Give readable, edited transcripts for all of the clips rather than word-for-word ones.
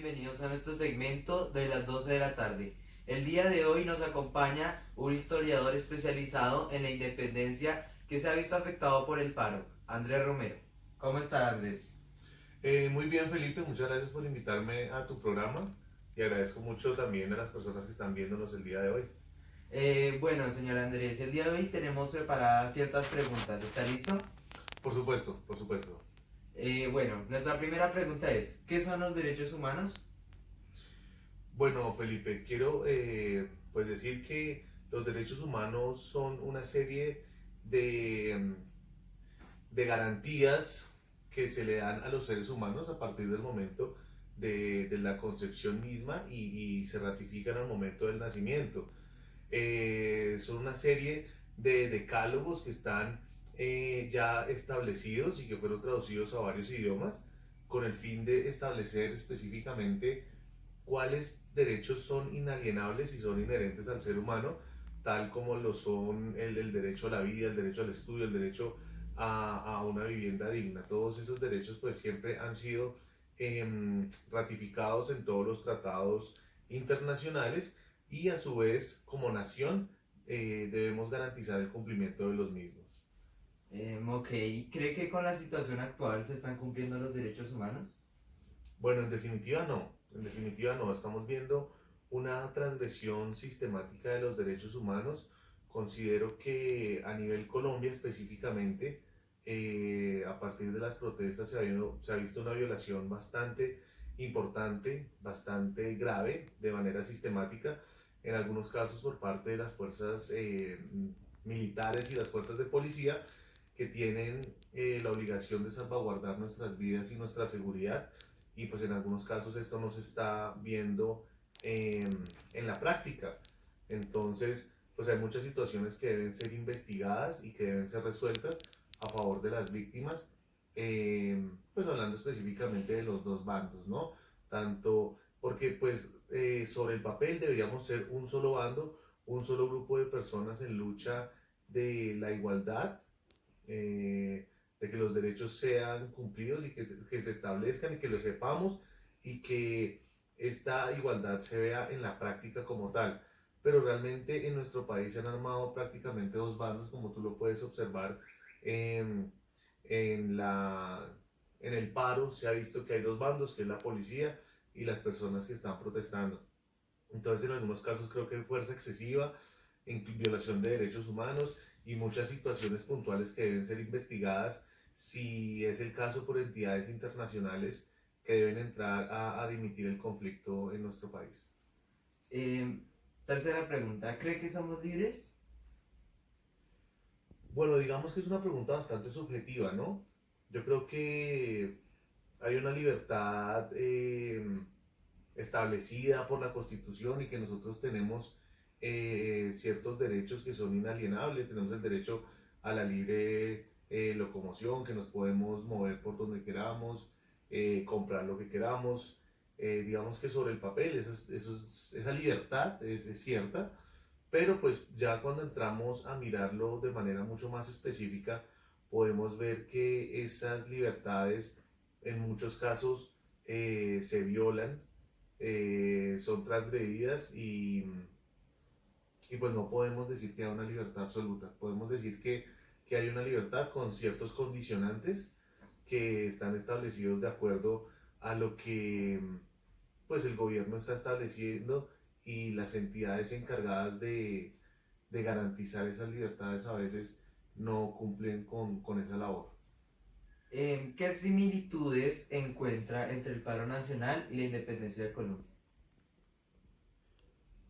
bienvenidos a nuestro segmento de las 12 de la tarde. El día de hoy nos acompaña un historiador especializado en la independencia que se ha visto afectado por el paro, Andrés Romero. ¿Cómo está, Andrés? Muy bien, Felipe, muchas gracias por invitarme a tu programa y agradezco mucho también a las personas que están viéndonos el día de hoy. Bueno, señor Andrés, el día de hoy tenemos preparadas ciertas preguntas. ¿Está listo? Por supuesto, por supuesto. Bueno, nuestra primera pregunta es, ¿qué son los derechos humanos? Bueno, Felipe, quiero pues decir que los derechos humanos son una serie de garantías que se le dan a los seres humanos a partir del momento de la concepción misma y se ratifican al momento del nacimiento. Son una serie de decálogos que están ya establecidos y que fueron traducidos a varios idiomas con el fin de establecer específicamente cuáles derechos son inalienables y son inherentes al ser humano, tal como lo son el derecho a la vida, el derecho al estudio, el derecho a una vivienda digna. Todos esos derechos pues siempre han sido ratificados en todos los tratados internacionales y a su vez como nación debemos garantizar el cumplimiento de los mismos. Ok, ¿cree que con la situación actual se están cumpliendo los derechos humanos? Bueno, en definitiva no, estamos viendo una transgresión sistemática de los derechos humanos. Considero que a nivel Colombia específicamente, a partir de las protestas se ha visto una violación bastante importante, bastante grave, de manera sistemática, en algunos casos por parte de las fuerzas militares y las fuerzas de policía que tienen la obligación de salvaguardar nuestras vidas y nuestra seguridad y pues en algunos casos esto no se está viendo eh, en la práctica. Entonces, pues hay muchas situaciones que deben ser investigadas y que deben ser resueltas a favor de las víctimas, pues hablando específicamente de los dos bandos, ¿no? Tanto porque pues sobre el papel deberíamos ser un solo bando, un solo grupo de personas en lucha de la igualdad, de que los derechos sean cumplidos y que se establezcan y que lo sepamos y que esta igualdad se vea en la práctica como tal. Pero realmente en nuestro país se han armado prácticamente dos bandos, como tú lo puedes observar en, en, la, en el paro. Se ha visto que hay dos bandos, que es la policía y las personas que están protestando. Entonces, en algunos casos creo que hay fuerza excesiva, en violación de derechos humanos y muchas situaciones puntuales que deben ser investigadas si es el caso por entidades internacionales que deben entrar a dimitir el conflicto en nuestro país. Eh, Tercera pregunta, ¿cree que somos libres? Bueno, digamos que es una pregunta bastante subjetiva, ¿no? Yo creo que hay una libertad establecida por la Constitución y que nosotros tenemos ciertos derechos que son inalienables. Tenemos el derecho a la libre locomoción, que nos podemos mover por donde queramos, comprar lo que queramos. Digamos que sobre el papel esa libertad es cierta, pero pues ya cuando entramos a mirarlo de manera mucho más específica, podemos ver que esas libertades en muchos casos se violan, son transgredidas y pues no podemos decir que hay una libertad absoluta. Podemos decir que hay una libertad con ciertos condicionantes que están establecidos de acuerdo a lo que pues el gobierno está estableciendo y las entidades encargadas de garantizar esas libertades a veces no cumplen con esa labor. ¿Qué similitudes encuentra entre el paro nacional y la independencia de Colombia?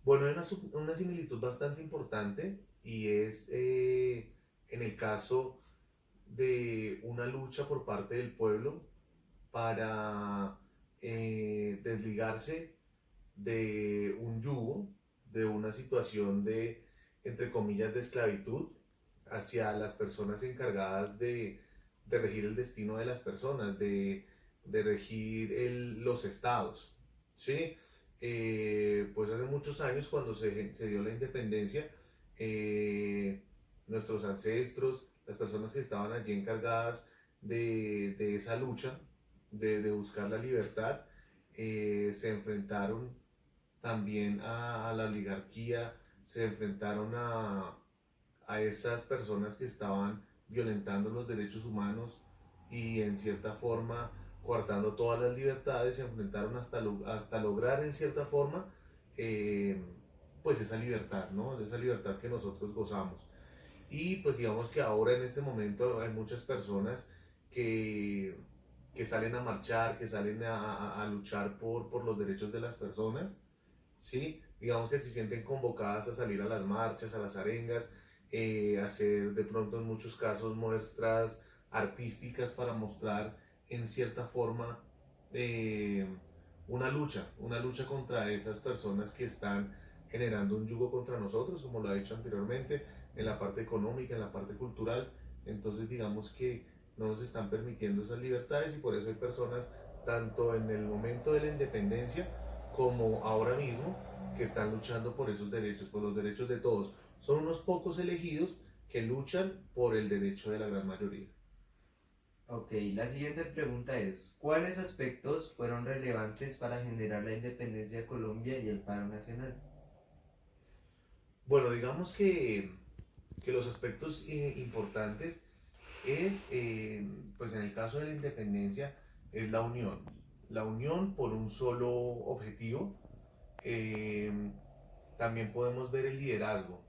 Bueno, hay una similitud bastante importante y es en el caso de una lucha por parte del pueblo para desligarse de un yugo, de una situación de, entre comillas, de esclavitud hacia las personas encargadas de regir el destino de las personas, de regir los estados. ¿Sí? Pues hace muchos años, cuando se dio la independencia, eh, nuestros ancestros, las personas que estaban allí encargadas de esa lucha, de buscar la libertad, se enfrentaron también a la oligarquía, se enfrentaron a esas personas que estaban violentando los derechos humanos y en cierta forma coartando todas las libertades, se enfrentaron hasta lograr en cierta forma eh, pues esa libertad, ¿no? Esa libertad que nosotros gozamos. Y pues digamos que ahora en este momento hay muchas personas que, que salen a marchar, que salen a luchar por los derechos de las personas, ¿sí? Digamos que se sienten convocadas a salir a las marchas, a las arengas, hacer de pronto en muchos casos muestras artísticas para mostrar en cierta forma eh, una lucha contra esas personas que están generando un yugo contra nosotros, como lo ha dicho anteriormente, en la parte económica, en la parte cultural. Entonces digamos que no nos están permitiendo esas libertades y por eso hay personas, tanto en el momento de la independencia como ahora mismo, que están luchando por esos derechos, por los derechos de todos. Son unos pocos elegidos que luchan por el derecho de la gran mayoría. Ok, la siguiente pregunta es, ¿cuáles aspectos fueron relevantes para generar la independencia de Colombia y el paro nacional? Bueno, digamos que los aspectos importantes es, pues en el caso de la independencia, es la unión por un solo objetivo. Eh, También podemos ver el liderazgo,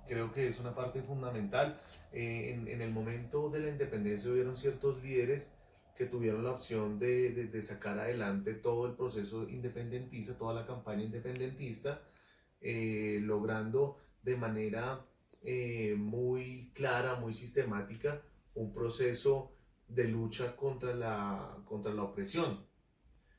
creo que es una parte fundamental. En el momento de la independencia hubieron ciertos líderes que tuvieron la opción de sacar adelante todo el proceso independentista, toda la campaña independentista, logrando de manera muy clara, muy sistemática, un proceso de lucha contra la opresión.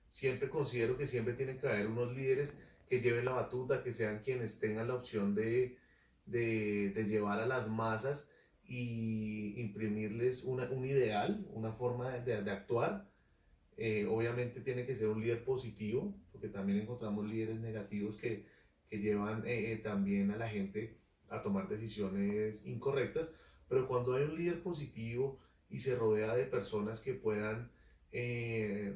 Siempre considero que siempre tienen que haber unos líderes que lleven la batuta, que sean quienes tengan la opción de llevar a las masas y imprimirles un ideal, una forma de actuar. Obviamente tiene que ser un líder positivo, porque también encontramos líderes negativos que llevan también a la gente a tomar decisiones incorrectas, pero cuando hay un líder positivo y se rodea de personas que puedan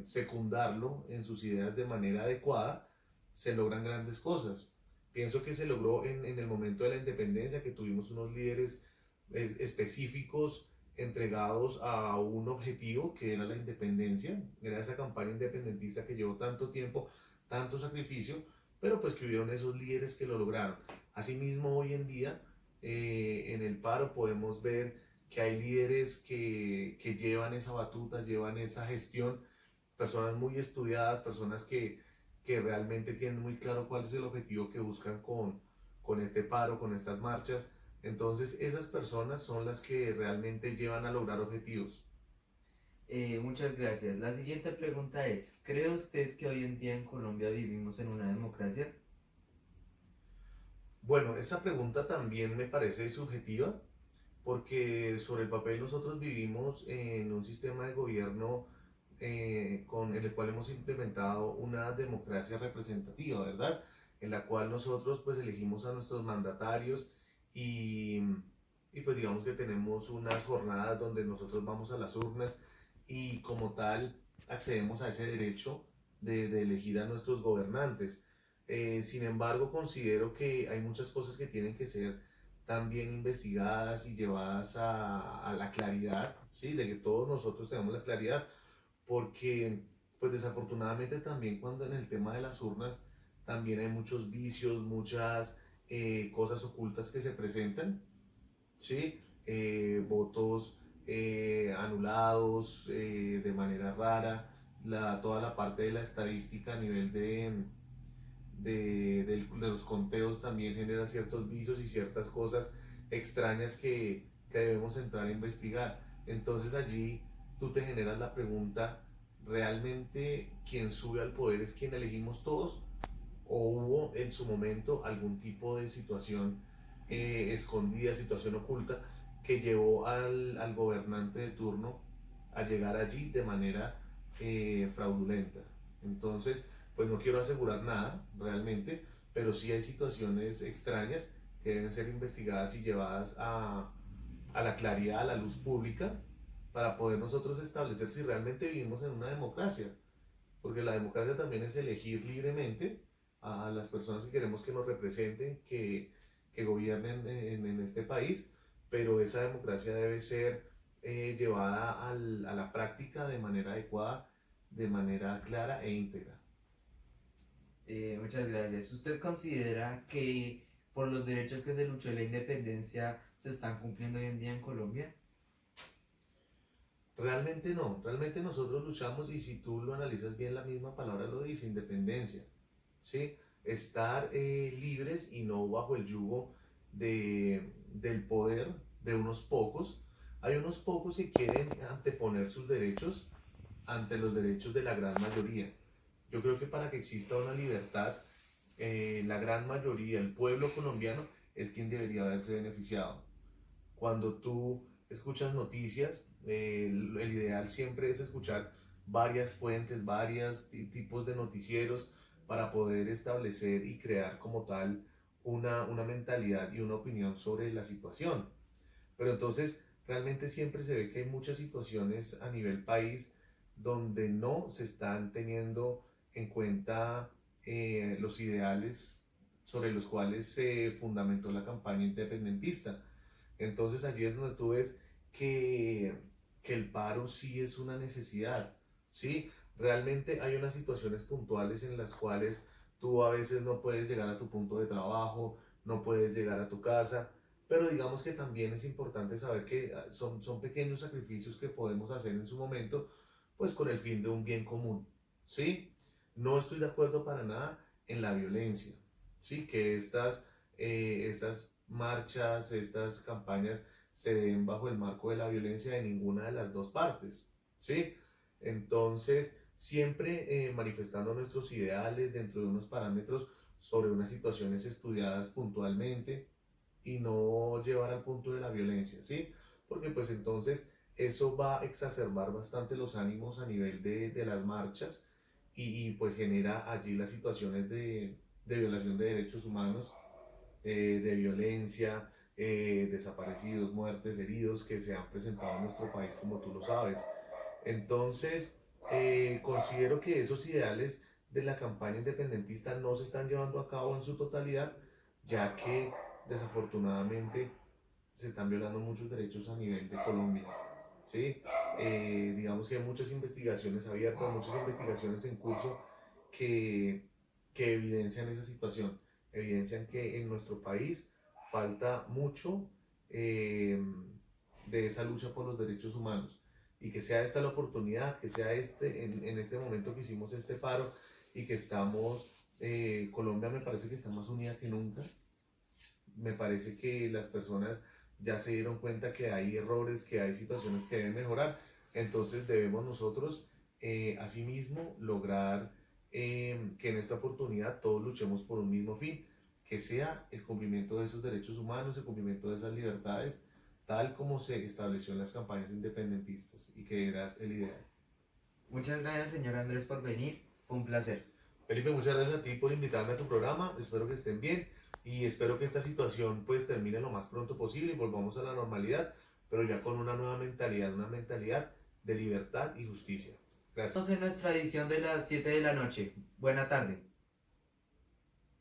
secundarlo en sus ideas de manera adecuada, se logran grandes cosas. Pienso que se logró en el momento de la independencia, que tuvimos unos líderes específicos entregados a un objetivo que era la independencia, era esa campaña independentista que llevó tanto tiempo, tanto sacrificio, pero pues que hubieron esos líderes que lo lograron. Asimismo, hoy en día, en el paro podemos ver que hay líderes que llevan esa batuta, llevan esa gestión, personas muy estudiadas, personas que realmente tienen muy claro cuál es el objetivo que buscan con este paro, con estas marchas. Entonces esas personas son las que realmente llevan a lograr objetivos. Muchas gracias. La siguiente pregunta es, ¿cree usted que hoy en día en Colombia vivimos en una democracia? Bueno, esa pregunta también me parece subjetiva porque sobre el papel nosotros vivimos en un sistema de gobierno en el cual hemos implementado una democracia representativa, ¿verdad? En la cual nosotros pues elegimos a nuestros mandatarios y, y pues digamos que tenemos unas jornadas donde nosotros vamos a las urnas y como tal accedemos a ese derecho de elegir a nuestros gobernantes. Sin embargo, considero que hay muchas cosas que tienen que ser también investigadas y llevadas a la claridad, ¿sí? De que todos nosotros tenemos la claridad, porque pues desafortunadamente también cuando en el tema de las urnas también hay muchos vicios, muchas cosas ocultas que se presentan, ¿sí? Votos anulados de manera rara, toda la parte de la estadística a nivel de los conteos también genera ciertos vicios y ciertas cosas extrañas que debemos entrar a investigar. Entonces allí tú te generas la pregunta, ¿realmente quien sube al poder es quien elegimos todos? ¿O hubo en su momento algún tipo de situación escondida, situación oculta, que llevó al gobernante de turno a llegar allí de manera fraudulenta? Entonces, pues no quiero asegurar nada realmente, pero sí hay situaciones extrañas que deben ser investigadas y llevadas a la claridad, a la luz pública, para poder nosotros establecer si realmente vivimos en una democracia. porque la democracia también es elegir libremente a las personas que queremos que nos representen, que gobiernen en este país, pero esa democracia debe ser llevada a la práctica de manera adecuada, de manera clara e íntegra. Muchas gracias. ¿Usted considera que por los derechos que se luchó en la independencia se están cumpliendo hoy en día en Colombia? Realmente no, realmente nosotros luchamos y si tú lo analizas bien, la misma palabra lo dice, independencia, ¿sí? Estar libres y no bajo el yugo del poder de unos pocos. Hay unos pocos que quieren anteponer sus derechos ante los derechos de la gran mayoría. Yo creo que para que exista una libertad, la gran mayoría, el pueblo colombiano, es quien debería haberse beneficiado. Cuando tú escuchas noticias, el ideal siempre es escuchar varias fuentes, varios tipos de noticieros para poder establecer y crear como tal una mentalidad y una opinión sobre la situación. Pero entonces realmente siempre se ve que hay muchas situaciones a nivel país donde no se están teniendo en cuenta los ideales sobre los cuales se fundamentó la campaña independentista. Entonces allí es donde tú ves que, que el paro sí es una necesidad, ¿sí? Realmente hay unas situaciones puntuales en las cuales tú a veces no puedes llegar a tu punto de trabajo, no puedes llegar a tu casa, pero digamos que también es importante saber que son pequeños sacrificios que podemos hacer en su momento, pues con el fin de un bien común, ¿sí? No estoy de acuerdo para nada en la violencia, ¿sí? Que estas marchas, estas campañas se den bajo el marco de la violencia de ninguna de las dos partes, ¿sí? Entonces, siempre manifestando nuestros ideales dentro de unos parámetros sobre unas situaciones estudiadas puntualmente y no llevar al punto de la violencia, ¿sí? Porque pues entonces eso va a exacerbar bastante los ánimos a nivel de las marchas pues genera allí las situaciones de violación de derechos humanos, de violencia, desaparecidos, muertes, heridos que se han presentado en nuestro país, como tú lo sabes. Entonces, considero que esos ideales de la campaña independentista no se están llevando a cabo en su totalidad, ya que desafortunadamente se están violando muchos derechos a nivel de Colombia. ¿Sí? Digamos que hay muchas investigaciones abiertas, muchas investigaciones en curso que, que evidencian esa situación, evidencian que en nuestro país falta mucho de esa lucha por los derechos humanos y que sea esta la oportunidad, que sea en este momento que hicimos este paro y que estamos, Colombia me parece que está más unida que nunca, me parece que las personas ya se dieron cuenta que hay errores, que hay situaciones que deben mejorar, entonces debemos nosotros asimismo lograr que en esta oportunidad todos luchemos por un mismo fin, que sea el cumplimiento de esos derechos humanos, el cumplimiento de esas libertades, tal como se estableció en las campañas independentistas y que era el ideal. Muchas gracias, señor Andrés, por venir. Fue un placer. Felipe, muchas gracias a ti por invitarme a tu programa, espero que estén bien y espero que esta situación pues termine lo más pronto posible y volvamos a la normalidad, pero ya con una mentalidad de libertad y justicia. Gracias. Estamos en nuestra edición de las 7 de la noche. Buena tarde.